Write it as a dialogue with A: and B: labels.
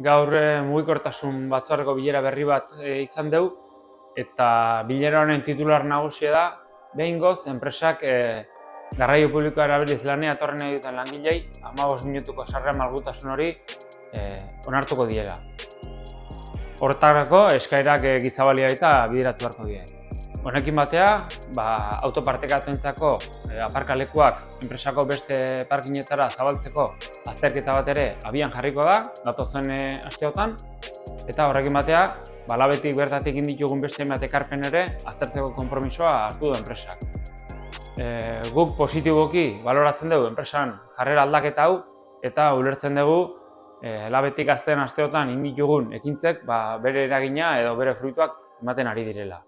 A: Gaur mugikortasun batzordeko bilera berri bat izan dugu eta bilera honen titular nagusia da behingoz enpresak garraio publikoa erabiliz lanera etorri nahi duten langilei 15 minutuko sarrera malgutasun hori onartuko diela. Horretarako eskaerak gizabalia eta bideratu beharko die. Honekin batea, autopartekatuentzako aparkalekuak enpresako beste parkinetara zabaltzeko azterketa bat ere abian jarriko da, datozen asteotan, eta horrekin batea, labetik bertatik inditugun beste hainbat ekarpen ere aztertzeko konpromisoa hartu du enpresak. Guk positiboki baloratzen dugu enpresan jarrera aldaketa hau eta ulertzen dugu labetik azten asteotan inditugun ekintzek bere eragina edo bere fruituak ematen ari direla.